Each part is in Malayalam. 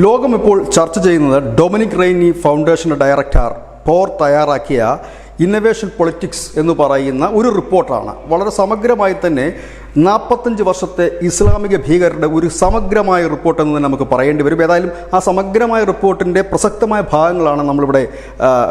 ലോകം ഇപ്പോൾ ചർച്ച ചെയ്യുന്നത് ഡൊമിനിക് റെയ്നി ഫൗണ്ടേഷൻ്റെ ഡയറക്ടർ പോർ തയ്യാറാക്കിയ ഇന്നൊവേഷൻ പൊളിറ്റിക്സ് എന്ന് പറയുന്ന ഒരു റിപ്പോർട്ടാണ്. വളരെ സമഗ്രമായി തന്നെ 45 വർഷത്തെ ഇസ്ലാമിക ഭീകരരുടെ ഒരു സമഗ്രമായ റിപ്പോർട്ട് എന്ന് തന്നെ നമുക്ക് പറയേണ്ടി വരും. ഏതായാലും ആ സമഗ്രമായ റിപ്പോർട്ടിൻ്റെ പ്രസക്തമായ ഭാഗങ്ങളാണ് നമ്മളിവിടെ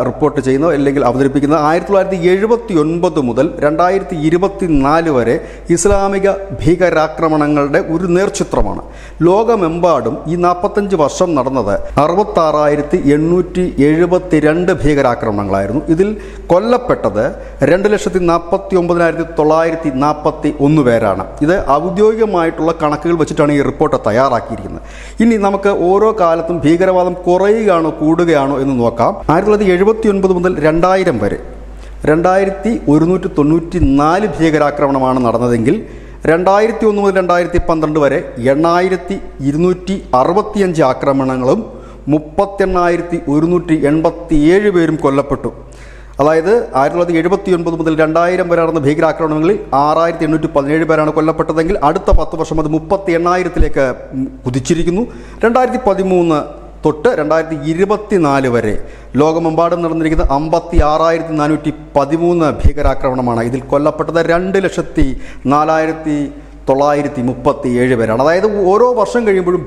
റിപ്പോർട്ട് ചെയ്യുന്നത് അല്ലെങ്കിൽ അവതരിപ്പിക്കുന്നത്. 1979 മുതൽ 2024 വരെ ഇസ്ലാമിക ഭീകരാക്രമണങ്ങളുടെ ഒരു നേർചിത്രമാണ്. ലോകമെമ്പാടും ഈ 45 വർഷം നടന്നത് 66,872 ഭീകരാക്രമണങ്ങളായിരുന്നു. ഇതിൽ കൊല്ലപ്പെട്ടത് 2,49,941 പേരാണ്. ഇത് ഔദ്യോഗികമായിട്ടുള്ള കണക്കുകൾ വെച്ചിട്ടാണ് ഈ റിപ്പോർട്ട് തയ്യാറാക്കിയിരിക്കുന്നത്. ഇനി നമുക്ക് ഓരോ കാലത്തും ഭീകരവാദം കുറയുകയാണോ കൂടുകയാണോ എന്ന് നോക്കാം. 1979 മുതൽ 2000 വരെ 2194 ഭീകരാക്രമണമാണ് നടന്നതെങ്കിൽ 2001 മുതൽ 2012 വരെ 8265 ആക്രമണങ്ങളും 38,187 പേരും കൊല്ലപ്പെട്ടു. അതായത് 1979 മുതൽ 2000 വരെ നടന്ന ഭീകരാക്രമണങ്ങളിൽ 6,817 പേരാണ് കൊല്ലപ്പെട്ടതെങ്കിൽ അടുത്ത 10 വർഷം അത് 38,000-ലേക്ക് കുതിച്ചിരിക്കുന്നു. 2013 തൊട്ട് 2024 വരെ ലോകമെമ്പാടും നടന്നിരിക്കുന്ന 56,413 ഭീകരാക്രമണമാണ്. ഇതിൽ കൊല്ലപ്പെട്ടത് 2,04,937 പേരാണ്. അതായത് ഓരോ വർഷം കഴിയുമ്പോഴും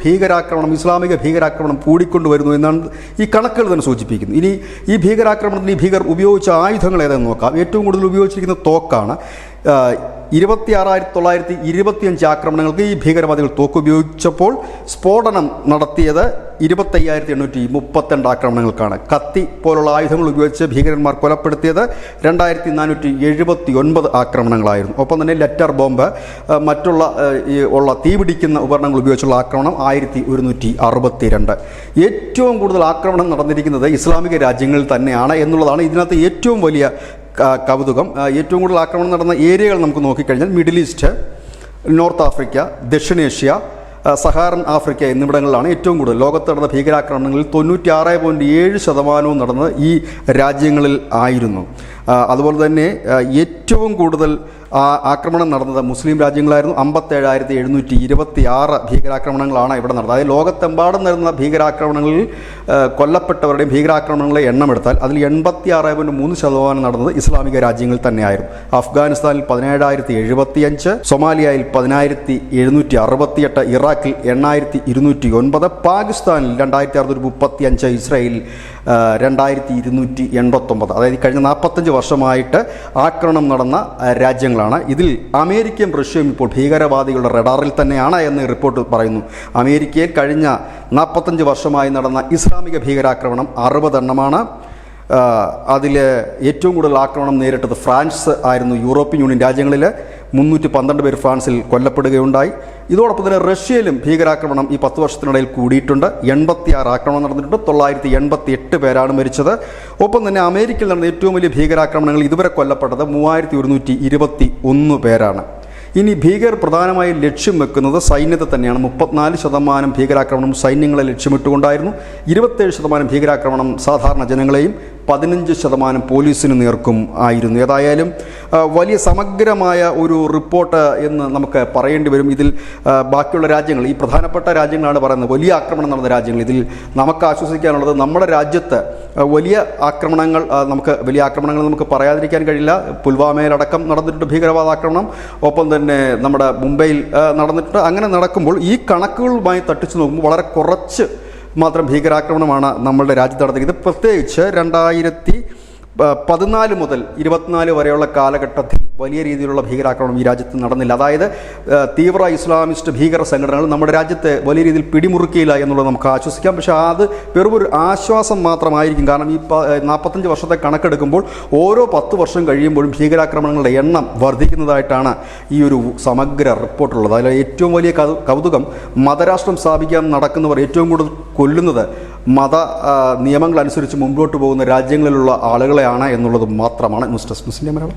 ഇസ്ലാമിക ഭീകരാക്രമണം കൂടിക്കൊണ്ടുവരുന്നു എന്നാണ് ഈ കണക്കുകൾ തന്നെ സൂചിപ്പിക്കുന്നത്. ഇനി ഈ ഭീകരാക്രമണത്തിന് ഈ ഭീകർ ഉപയോഗിച്ച ആയുധങ്ങൾ ഏതെന്ന് നോക്കാം. ഏറ്റവും കൂടുതൽ ഉപയോഗിച്ചിരിക്കുന്ന തോക്കാണ്. 26,925 ആക്രമണങ്ങൾക്ക് ഈ ഭീകരവാദികൾ തോക്ക് ഉപയോഗിച്ചപ്പോൾ സ്ഫോടനം നടത്തിയത് 25,832 ആക്രമണങ്ങൾക്കാണ്. കത്തി പോലുള്ള ആയുധങ്ങൾ ഉപയോഗിച്ച് ഭീകരന്മാർ കൊലപ്പെടുത്തിയത് 2,479 ആക്രമണങ്ങളായിരുന്നു. ഒപ്പം തന്നെ ലെറ്റർ ബോംബ് മറ്റുള്ള തീപിടിക്കുന്ന ഉപകരണങ്ങൾ ഉപയോഗിച്ചുള്ള ആക്രമണം 1,162. ഏറ്റവും കൂടുതൽ ആക്രമണം നടന്നിരിക്കുന്നത് ഇസ്ലാമിക രാജ്യങ്ങളിൽ തന്നെയാണ് എന്നുള്ളതാണ് ഇതിനകത്ത് ഏറ്റവും വലിയ കൗതുകം. ഏറ്റവും കൂടുതൽ ആക്രമണം നടന്ന ഏരിയകൾ നമുക്ക് നോക്കിക്കഴിഞ്ഞാൽ മിഡിൽ ഈസ്റ്റ്, നോർത്ത് ആഫ്രിക്ക, ദക്ഷിണേഷ്യ, സഹാറൻ ആഫ്രിക്ക എന്നിവിടങ്ങളിലാണ് ഏറ്റവും കൂടുതൽ. ലോകത്ത് നടന്ന ഭീകരാക്രമണങ്ങളിൽ 96.7% നടന്നത് ഈ രാജ്യങ്ങളിൽ ആയിരുന്നു. അതുപോലെ തന്നെ ഏറ്റവും കൂടുതൽ ആക്രമണം നടന്നത് മുസ്ലിം രാജ്യങ്ങളായിരുന്നു. 57,726 ഭീകരാക്രമണങ്ങളാണ് ഇവിടെ നടന്നത്. അതായത് ലോകത്തെമ്പാടും നടന്ന ഭീകരാക്രമണങ്ങളിൽ കൊല്ലപ്പെട്ടവരുടെയും ഭീകരാക്രമണങ്ങളെ എണ്ണമെടുത്താൽ അതിൽ 86.3% നടന്നത് ഇസ്ലാമിക രാജ്യങ്ങളിൽ തന്നെയായിരുന്നു. അഫ്ഗാനിസ്ഥാനിൽ 17,075, സൊമാലിയയിൽ 10,768, ഇറാഖിൽ 8,209, പാകിസ്ഥാനിൽ 2,635, ഇസ്രായേലിൽ 2,289. അതായത് കഴിഞ്ഞ 45 വർഷമായിട്ട് ആക്രമണം നടന്ന രാജ്യങ്ങളാണ്. ഇതിൽ അമേരിക്കയും റഷ്യയും ഇപ്പോൾ ഭീകരവാദികളുടെ റഡാറിൽ തന്നെയാണ് എന്ന് റിപ്പോർട്ട് പറയുന്നു. അമേരിക്കയിൽ കഴിഞ്ഞ 45 വർഷമായി നടന്ന ഇസ്ലാമിക ഭീകരാക്രമണം 60 എണ്ണമാണ്. അതിൽ ഏറ്റവും കൂടുതൽ ആക്രമണം നേരിട്ടത് ഫ്രാൻസ് ആയിരുന്നു. യൂറോപ്യൻ യൂണിയൻ രാജ്യങ്ങളിൽ 312 പേർ ഫ്രാൻസിൽ കൊല്ലപ്പെടുകയുണ്ടായി. ഇതോടൊപ്പം തന്നെ റഷ്യയിലും ഭീകരാക്രമണം ഈ 10 വർഷത്തിനിടയിൽ കൂടിയിട്ടുണ്ട്. 86 ആക്രമണം നടന്നിട്ടുണ്ട്. 988 പേരാണ് മരിച്ചത്. ഒപ്പം തന്നെ അമേരിക്കയിൽ നടന്ന ഏറ്റവും വലിയ ഭീകരാക്രമണങ്ങൾ ഇതുവരെ കൊല്ലപ്പെട്ടത് 3,121 പേരാണ്. ഇനി ഭീകർ പ്രധാനമായും ലക്ഷ്യം വെക്കുന്നത് സൈന്യത്തെ തന്നെയാണ്. 34% ഭീകരാക്രമണം സൈന്യങ്ങളെ ലക്ഷ്യമിട്ടുകൊണ്ടായിരുന്നു. 27% ഭീകരാക്രമണം സാധാരണ ജനങ്ങളെയും 15% പോലീസിന് നേർക്കും ആയിരുന്നു. ഏതായാലും വലിയ സമഗ്രമായ ഒരു റിപ്പോർട്ട് എന്ന് നമുക്ക് പറയേണ്ടി വരും. ഇതിൽ ബാക്കിയുള്ള രാജ്യങ്ങൾ, ഈ പ്രധാനപ്പെട്ട രാജ്യങ്ങളാണ് പറയുന്നത്, വലിയ ആക്രമണം നടന്ന രാജ്യങ്ങൾ. ഇതിൽ നമുക്ക് ആശ്വസിക്കാനുള്ളത് നമ്മുടെ രാജ്യത്ത് വലിയ ആക്രമണങ്ങൾ നമുക്ക് പറയാതിരിക്കാൻ കഴിയില്ല. പുൽവാമയിലടക്കം നടന്നിട്ടുണ്ട് ഭീകരവാദ ആക്രമണം. ഒപ്പം തന്നെ നമ്മുടെ മുംബൈയിൽ നടന്നിട്ടുണ്ട്. അങ്ങനെ നടക്കുമ്പോൾ ഈ കണക്കുകളുമായി തട്ടിച്ചു നോക്കുമ്പോൾ വളരെ കുറച്ച് മാത്രം ഭീകരാക്രമണമാണ് നമ്മളുടെ രാജ്യത്ത് നടത്തിയത്. പ്രത്യേകിച്ച് 2014 മുതൽ 24 വരെയുള്ള കാലഘട്ടത്തിൽ വലിയ രീതിയിലുള്ള ഭീകരാക്രമണം ഈ രാജ്യത്ത് നടന്നില്ല. അതായത് തീവ്ര ഇസ്ലാമിസ്റ്റ് ഭീകര സംഘടനകൾ നമ്മുടെ രാജ്യത്തെ വലിയ രീതിയിൽ പിടിമുറുക്കിയില്ല എന്നുള്ളത് നമുക്ക് ആശ്വസിക്കാം. പക്ഷേ അത് വെറുമൊരു ആശ്വാസം മാത്രമായിരിക്കും. കാരണം ഈ 45 വർഷത്തെ കണക്കെടുക്കുമ്പോൾ ഓരോ 10 വർഷം കഴിയുമ്പോഴും ഭീകരാക്രമണങ്ങളുടെ എണ്ണം വർദ്ധിക്കുന്നതായിട്ടാണ് ഈ ഒരു സമഗ്ര റിപ്പോർട്ടുള്ളത്. അതിൽ ഏറ്റവും വലിയ കൗതുകം മതരാഷ്ട്രം സ്ഥാപിക്കാൻ നടക്കുന്നവർ ഏറ്റവും കൂടുതൽ കൊല്ലുന്നത് മത നിയമങ്ങൾ അനുസരിച്ച് മുമ്പോട്ട് പോകുന്ന രാജ്യങ്ങളിലുള്ള ആളുകളെയാണ് എന്നുള്ളത് മാത്രമാണ്. News desk Malayalam.